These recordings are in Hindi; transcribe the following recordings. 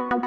दोस्तों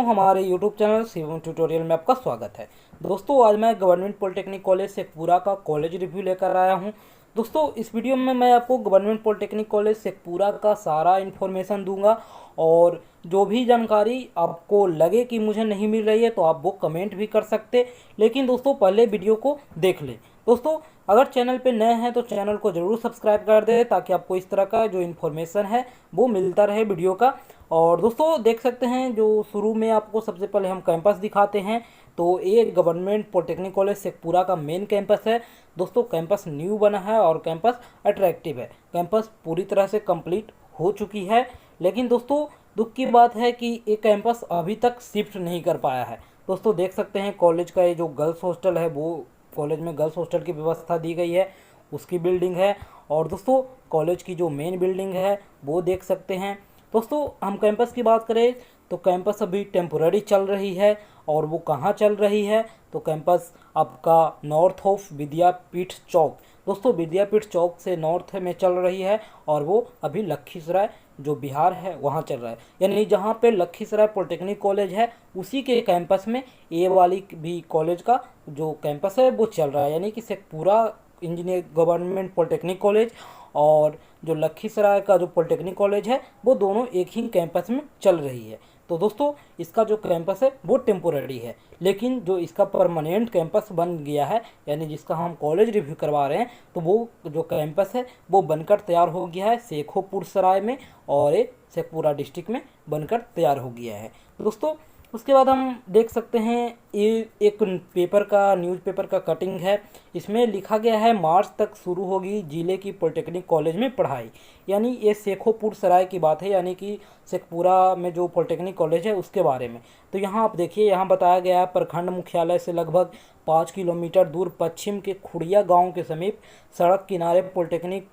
हमारे YouTube चैनल शिवम ट्यूटोरियल में आपका स्वागत है। दोस्तों आज मैं गवर्नमेंट पॉलिटेक्निक कॉलेज शेखपुरा का कॉलेज रिव्यू लेकर आया हूं। दोस्तों इस वीडियो में मैं आपको गवर्नमेंट पॉलिटेक्निक कॉलेज शेखपुरा का सारा इन्फॉर्मेशन दूंगा और जो भी जानकारी आपको लगे कि मुझे नहीं मिल रही है तो आप वो कमेंट भी कर सकते, लेकिन दोस्तों पहले वीडियो को देख लें। दोस्तों अगर चैनल पे नए हैं तो चैनल को ज़रूर सब्सक्राइब कर दें ताकि आपको इस तरह का जो इन्फॉर्मेशन है वो मिलता रहे वीडियो का। और दोस्तों देख सकते हैं जो शुरू में आपको सबसे पहले हम कैंपस दिखाते हैं, तो ये गवर्नमेंट पॉलिटेक्निक कॉलेज शेखपुरा का मेन कैंपस है। दोस्तों कैंपस न्यू बना है और कैंपस अट्रैक्टिव है। कैंपस पूरी तरह से कंप्लीट हो चुकी है, लेकिन दोस्तों दुख की बात है कि ये कैंपस अभी तक शिफ्ट नहीं कर पाया है। दोस्तों देख सकते हैं कॉलेज का ये जो गर्ल्स हॉस्टल है, वो कॉलेज में गर्ल्स हॉस्टल की व्यवस्था दी गई है, उसकी बिल्डिंग है। और दोस्तों कॉलेज की जो मेन बिल्डिंग है वो देख सकते हैं। दोस्तों हम कैंपस की बात करें तो कैंपस अभी टेम्पोररी चल रही है, और वो कहाँ चल रही है तो कैंपस आपका नॉर्थ ऑफ विद्यापीठ चौक, दोस्तों विद्यापीठ चौक से नॉर्थ में चल रही है, और वो अभी लखीसराय जो बिहार है वहाँ चल रहा है। यानी जहाँ पे लखीसराय पॉलिटेक्निक कॉलेज है उसी के कैंपस में ये वाली भी कॉलेज का जो कैंपस है वो चल रहा है। यानी कि Sheikhpura engineer government polytechnic college और जो लखीसराय का जो पॉलिटेक्निक कॉलेज है वो दोनों एक ही कैंपस में चल रही है। तो दोस्तों इसका जो कैंपस है वो टेम्पोररी है, लेकिन जो इसका परमानेंट कैंपस बन गया है, यानी जिसका हम कॉलेज रिव्यू करवा रहे हैं, तो वो जो कैंपस है वो बनकर तैयार हो गया है शेखोपुर सराय में, और ये शेखपुरा डिस्ट्रिक्ट में बनकर तैयार हो गया है। दोस्तों उसके बाद हम देख सकते हैं ये एक पेपर का न्यूज़पेपर का कटिंग है। इसमें लिखा गया है मार्च तक शुरू होगी जिले की पॉलिटेक्निक कॉलेज में पढ़ाई। यानी ये शेखोपुर सराय की बात है, यानी कि शेखपुरा में जो पॉलिटेक्निक कॉलेज है उसके बारे में। तो यहाँ आप देखिए, यहाँ बताया गया है प्रखंड मुख्यालय से लगभग 5 किलोमीटर दूर पश्चिम के खुड़िया गाँव के समीप सड़क किनारे पॉलिटेक्निक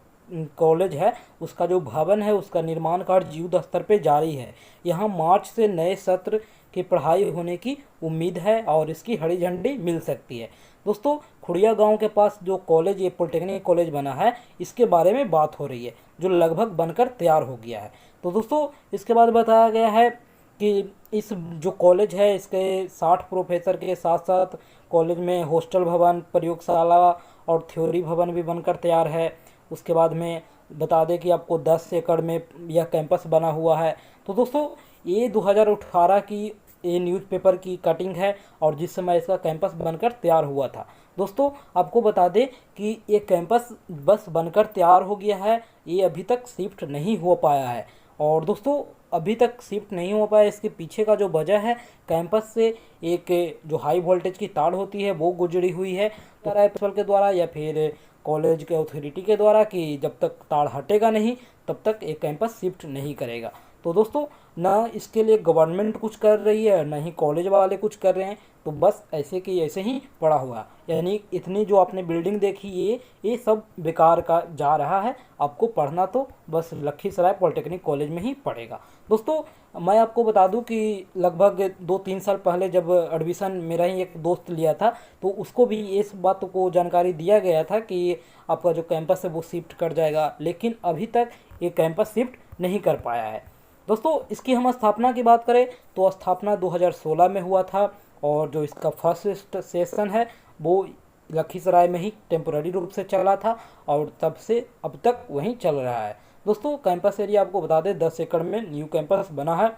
कॉलेज है, उसका जो भवन है उसका निर्माण कार्य युद्ध स्तर पे जारी है। यहाँ मार्च से नए सत्र की पढ़ाई होने की उम्मीद है और इसकी हरी झंडी मिल सकती है। दोस्तों खुड़िया गांव के पास जो कॉलेज ये पॉलिटेक्निक कॉलेज बना है इसके बारे में बात हो रही है, जो लगभग बनकर तैयार हो गया है। तो दोस्तों इसके बाद बताया गया है कि इस जो कॉलेज है इसके 60 प्रोफेसर के साथ साथ कॉलेज में हॉस्टल भवन, प्रयोगशाला और थ्योरी भवन भी बनकर तैयार है। उसके बाद में बता दें कि आपको 10 एकड़ में यह कैंपस बना हुआ है। तो दोस्तों ये 2018 की ये न्यूज़पेपर की कटिंग है और जिस समय इसका कैंपस बनकर तैयार हुआ था। दोस्तों आपको बता दें कि ये कैंपस बस बनकर तैयार हो गया है, ये अभी तक शिफ्ट नहीं हो पाया है। और दोस्तों अभी तक शिफ्ट नहीं हो पाया, इसके पीछे का जो वजह है कैंपस से एक जो हाई वोल्टेज की तार होती है वो गुजरी हुई है प्रिंसिपल के द्वारा या फिर कॉलेज के अथॉरिटी के द्वारा, कि जब तक तार हटेगा नहीं तब तक एक कैंपस शिफ्ट नहीं करेगा। तो दोस्तों ना इसके लिए गवर्नमेंट कुछ कर रही है, ना ही कॉलेज वाले कुछ कर रहे हैं, तो बस ऐसे कि ऐसे ही पड़ा हुआ। यानी इतनी जो आपने बिल्डिंग देखी ये सब बेकार का जा रहा है। आपको पढ़ना तो बस लखीसराय पॉलिटेक्निक कॉलेज में ही पड़ेगा। दोस्तों मैं आपको बता दूं कि लगभग 2-3 साल पहले जब एडमिशन मेरा ही एक दोस्त लिया था तो उसको भी इस बात को जानकारी दिया गया था कि आपका जो कैंपस है वो शिफ्ट कर जाएगा, लेकिन अभी तक ये कैंपस शिफ्ट नहीं कर पाया है। दोस्तों इसकी हम स्थापना की बात करें तो स्थापना 2016 में हुआ था, और जो इसका फर्स्ट सेशन है वो लखीसराय में ही टेम्पोररी रूप से चला था और तब से अब तक वहीं चल रहा है। दोस्तों कैंपस एरिया आपको बता दें 10 एकड़ में न्यू कैंपस बना है,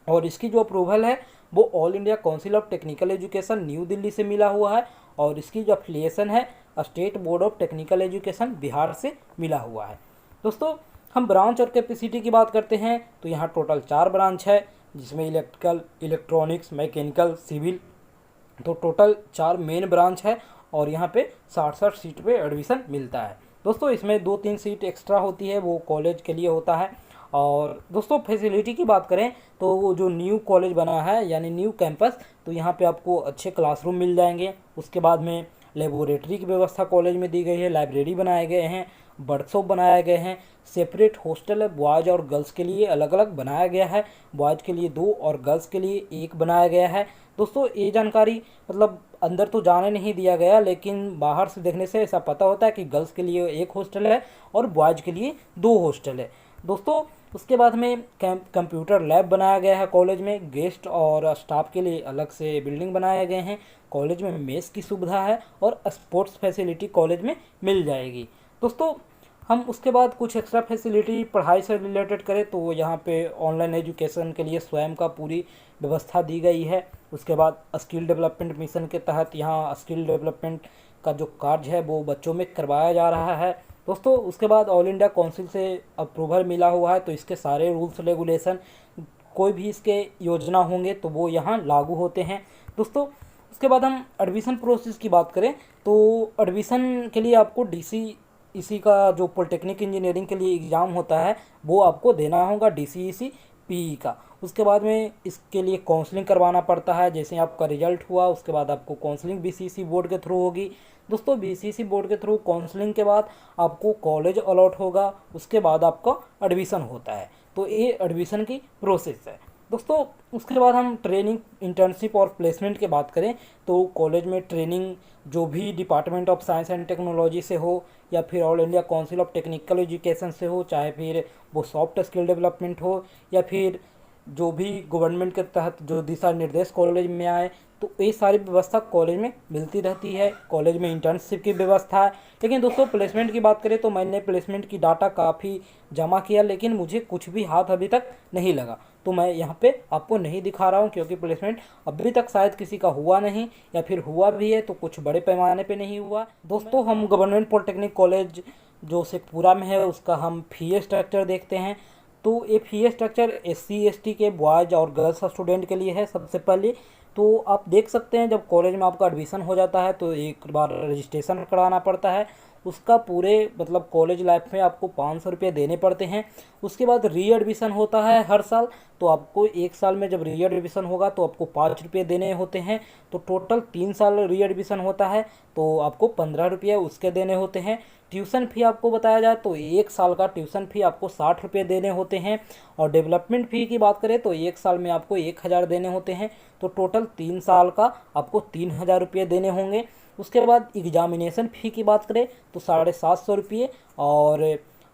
और इसकी जो अप्रूवल है वो all India council of technical education new Delhi से मिला हुआ है, और इसकी जो अफिलिएशन है state board of technical education Bihar से मिला हुआ है। दोस्तों हम ब्रांच और कैपेसिटी की बात करते हैं तो यहाँ टोटल 4 ब्रांच है, जिसमें इलेक्ट्रिकल, इलेक्ट्रॉनिक्स, मैकेनिकल, सिविल, तो टोटल 4 मेन ब्रांच है, और यहाँ पे 60-60 सीट पे एडमिशन मिलता है। दोस्तों इसमें 2-3 सीट एक्स्ट्रा होती है, वो कॉलेज के लिए होता है। और दोस्तों फैसिलिटी की बात करें तो वो जो न्यू कॉलेज बना है यानी न्यू कैंपस, तो यहाँ पे आपको अच्छे क्लासरूम मिल जाएंगे। उसके बाद में लेबोरेटरी की व्यवस्था कॉलेज में दी गई है, लाइब्रेरी बनाए गए हैं, वर्कशॉप बनाए गए हैं, सेपरेट हॉस्टल है, बॉयज़ और गर्ल्स के लिए अलग अलग बनाया गया है, बॉयज़ के लिए 2 और गर्ल्स के लिए 1 बनाया गया है। दोस्तों ये जानकारी मतलब अंदर तो जाने नहीं दिया गया, लेकिन बाहर से देखने से ऐसा पता होता है कि गर्ल्स के लिए 1 हॉस्टल है और बॉयज़ के लिए 2 हॉस्टल है। दोस्तों उसके बाद में कंप्यूटर लैब बनाया गया है कॉलेज में, गेस्ट और स्टाफ के लिए अलग से बिल्डिंग बनाए गए हैं, कॉलेज में मेस की सुविधा है और स्पोर्ट्स फैसिलिटी कॉलेज में मिल जाएगी। दोस्तों हम उसके बाद कुछ एक्स्ट्रा फैसिलिटी पढ़ाई से रिलेटेड करें तो यहाँ पे ऑनलाइन एजुकेशन के लिए स्वयं का पूरी व्यवस्था दी गई है। उसके बाद स्किल डेवलपमेंट मिशन के तहत यहाँ स्किल डेवलपमेंट का जो कार्य है वो बच्चों में करवाया जा रहा है। दोस्तों उसके बाद ऑल इंडिया काउंसिल से अप्रूवल मिला हुआ है, तो इसके सारे रूल्स रेगुलेशन कोई भी इसके योजना होंगे तो वो यहाँ लागू होते हैं। दोस्तों उसके बाद हम एडमिशन प्रोसेस की बात करें तो एडमिशन के लिए आपको इसी का जो पॉलिटेक्निक इंजीनियरिंग के लिए एग्ज़ाम होता है वो आपको देना होगा, DCEC PE का। उसके बाद में इसके लिए काउंसलिंग करवाना पड़ता है, जैसे आपका रिजल्ट हुआ उसके बाद आपको काउंसलिंग BCEC बोर्ड के थ्रू होगी। दोस्तों BCEC बोर्ड के थ्रू काउंसलिंग के बाद आपको कॉलेज अलॉट होगा, उसके बाद आपका एडमिशन होता है। तो ये एडमिशन की प्रोसेस है। दोस्तों उसके बाद हम ट्रेनिंग, इंटर्नशिप और प्लेसमेंट की बात करें तो कॉलेज में ट्रेनिंग जो भी department of science and technology से हो या फिर all India council of technical education से हो, चाहे फिर वो सॉफ्ट स्किल डेवलपमेंट हो या फिर जो भी गवर्नमेंट के तहत जो दिशा निर्देश कॉलेज में आए, तो ये सारी व्यवस्था कॉलेज में मिलती रहती है। कॉलेज में इंटर्नशिप की व्यवस्था है। लेकिन दोस्तों प्लेसमेंट की बात करें तो मैंने प्लेसमेंट की डाटा काफ़ी जमा किया, लेकिन मुझे कुछ भी हाथ अभी तक नहीं लगा, तो मैं यहाँ पे आपको नहीं दिखा रहा हूँ क्योंकि प्लेसमेंट अभी तक शायद किसी का हुआ नहीं, या फिर हुआ भी है तो कुछ बड़े पैमाने पे नहीं हुआ। दोस्तों हम गवर्नमेंट पॉलिटेक्निक कॉलेज जो शेखपुरा में है उसका हम फी स्ट्रक्चर देखते हैं। तो ये फी स्ट्रक्चर SC ST के बॉयज़ और गर्ल्स स्टूडेंट के लिए है। सबसे पहले तो आप देख सकते हैं जब कॉलेज में आपका एडमिशन हो जाता है तो एक बार रजिस्ट्रेशन कराना पड़ता है, उसका पूरे मतलब कॉलेज लाइफ में आपको 500 रुपये देने पड़ते हैं। उसके बाद री एडमिशन होता है हर साल, तो आपको 1 साल में जब री एडमिशन होगा तो आपको 5 रुपये देने होते हैं। तो टोटल 3 साल री एडमिशन होता है तो आपको 15 रुपये उसके देने होते हैं। ट्यूशन फ़ी आपको बताया जाए तो 1 साल का ट्यूशन फ़ी आपको 60 रुपये देने होते हैं। और डेवलपमेंट फ़ी की बात करें तो 1 साल में आपको 1000 देने होते हैं। तो टोटल 3 साल का आपको 3000 रुपये देने होंगे। उसके बाद एग्जामिनेशन फ़ी की बात करें तो 750 रुपये और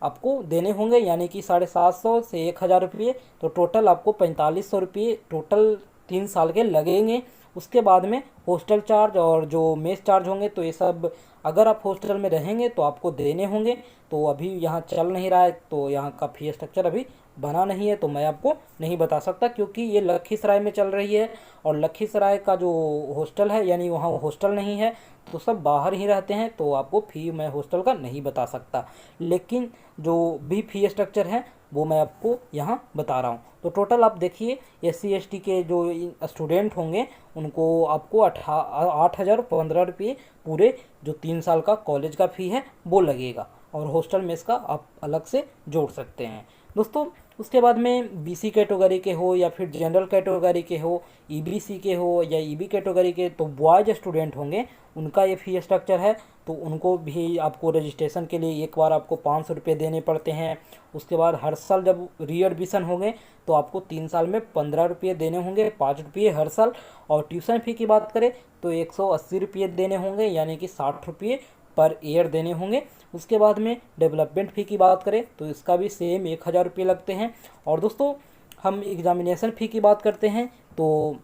आपको देने होंगे, यानी कि 750 से 1000 रुपये, तो टोटल आपको 4500 रुपये टोटल 3 साल के लगेंगे। उसके बाद में हॉस्टल चार्ज और जो मेस चार्ज होंगे तो ये सब अगर आप हॉस्टल में रहेंगे तो आपको देने होंगे। तो अभी यहाँ चल नहीं रहा है, तो यहाँ का फी स्ट्रक्चर अभी बना नहीं है, तो मैं आपको नहीं बता सकता क्योंकि ये लखीसराय में चल रही है और लखीसराय का जो हॉस्टल है यानी वहाँ हॉस्टल नहीं है, तो सब बाहर ही रहते हैं, तो आपको फ़ी मैं हॉस्टल का नहीं बता सकता। लेकिन जो भी फी स्ट्रक्चर है वो मैं आपको यहाँ बता रहा हूँ। तो टोटल आप देखिए SC ST के जो स्टूडेंट होंगे उनको आपको 8,015 रुपये पूरे जो 3 साल का कॉलेज का फ़ी है वो लगेगा, और हॉस्टल मेस का आप अलग से जोड़ सकते हैं। दोस्तों उसके बाद में BC कैटेगरी के हो या फिर जनरल कैटेगरी के हो, EBC के हो या EB कैटेगरी के, तो बॉयज स्टूडेंट होंगे उनका ये फ़ी स्ट्रक्चर है। तो उनको भी आपको रजिस्ट्रेशन के लिए एक बार आपको 500 रुपये देने पड़ते हैं। उसके बाद हर साल जब री एडमिशन होंगे तो आपको 3 साल में 15 रुपये देने होंगे, 5 रुपये हर साल। और ट्यूशन फ़ी की बात करें तो 180 रुपये देने होंगे, यानी कि 60 रुपये पर ईयर देने होंगे। उसके बाद में डेवलपमेंट फ़ी की बात करें तो इसका भी सेम 1000 रुपये लगते हैं। और दोस्तों हम एग्ज़ामिनेशन फ़ी की बात करते हैं तो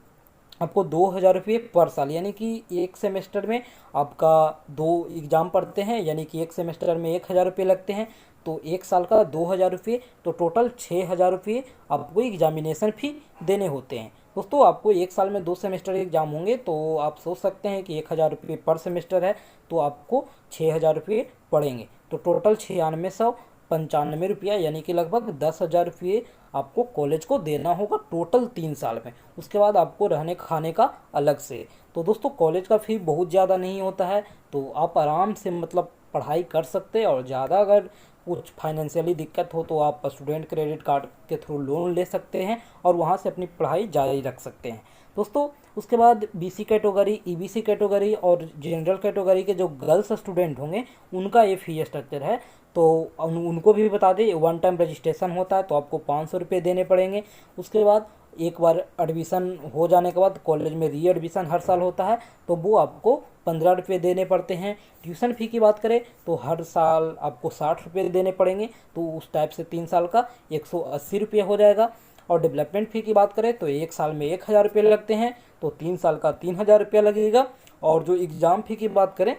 आपको 2000 रुपये पर साल, यानी कि एक सेमेस्टर में आपका 2 एग्ज़ाम पढ़ते हैं, यानी कि एक सेमेस्टर में 1000 रुपये लगते हैं, तो 1 साल का 2000 रुपये, तो टोटल 6000 रुपये आपको एग्जामिनेशन फ़ी देने होते हैं। दोस्तों आपको 1 साल में 2 सेमेस्टर एग्ज़ाम होंगे तो आप सोच सकते हैं कि 1000 रुपये पर सेमेस्टर है तो आपको 6000 रुपये पड़ेंगे। तो टोटल 9695 रुपया, यानी कि लगभग 10,000 रुपये आपको कॉलेज को देना होगा टोटल 3 साल में। उसके बाद आपको रहने खाने का अलग से। तो दोस्तों कॉलेज का फ़ी बहुत ज़्यादा नहीं होता है, तो आप आराम से मतलब पढ़ाई कर सकते हैं। और ज़्यादा अगर कुछ फाइनेंशियली दिक्कत हो तो आप स्टूडेंट क्रेडिट कार्ड के थ्रू लोन ले सकते हैं और वहाँ से अपनी पढ़ाई जारी रख सकते हैं। दोस्तों उसके बाद बीसी कैटेगरी, ईबीसी कैटेगरी और जनरल कैटेगरी के जो गर्ल्स स्टूडेंट होंगे उनका ये फ़ी स्ट्रक्चर है। तो उनको भी बता दें, वन टाइम रजिस्ट्रेशन होता है तो आपको 500 रुपये देने पड़ेंगे। उसके बाद एक बार एडमिशन हो जाने के बाद कॉलेज में री एडमिशन हर साल होता है तो वो आपको 15 रुपये देने पड़ते हैं। ट्यूशन फ़ी की बात करें तो हर साल आपको 60 रुपये देने पड़ेंगे, तो उस टाइप से 3 साल का 180 रुपये हो जाएगा। और डेवलपमेंट फ़ी की बात करें तो 1 साल में 1000 रुपये लगते हैं, तो 3 साल का 3000 रुपया लगेगा। और जो एग्ज़ाम फ़ी की बात करें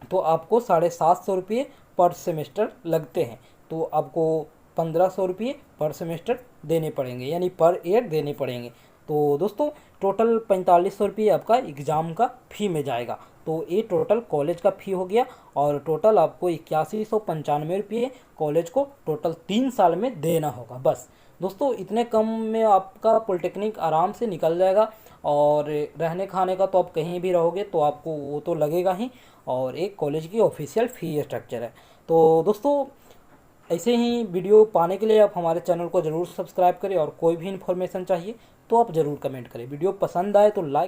तो आपको 750 रुपये पर सेमेस्टर लगते हैं, तो आपको 1500 रुपये पर सेमेस्टर देने पड़ेंगे, यानी पर ईयर देने पड़ेंगे। तो दोस्तों टोटल 4500 रुपये आपका एग्ज़ाम का फ़ी में जाएगा। तो ये टोटल कॉलेज का फ़ी हो गया, और टोटल आपको 8195 रुपये कॉलेज को टोटल 3 साल में देना होगा। बस दोस्तों इतने कम में आपका पॉलिटेक्निक आराम से निकल जाएगा। और रहने खाने का तो आप कहीं भी रहोगे तो आपको वो तो लगेगा ही, और एक कॉलेज की ऑफिशियल फ़ी स्ट्रक्चर है। तो दोस्तों ऐसे ही वीडियो पाने के लिए आप हमारे चैनल को ज़रूर सब्सक्राइब करें, और कोई भी इन्फॉर्मेशन चाहिए तो आप ज़रूर कमेंट करें। वीडियो पसंद आए तो लाइक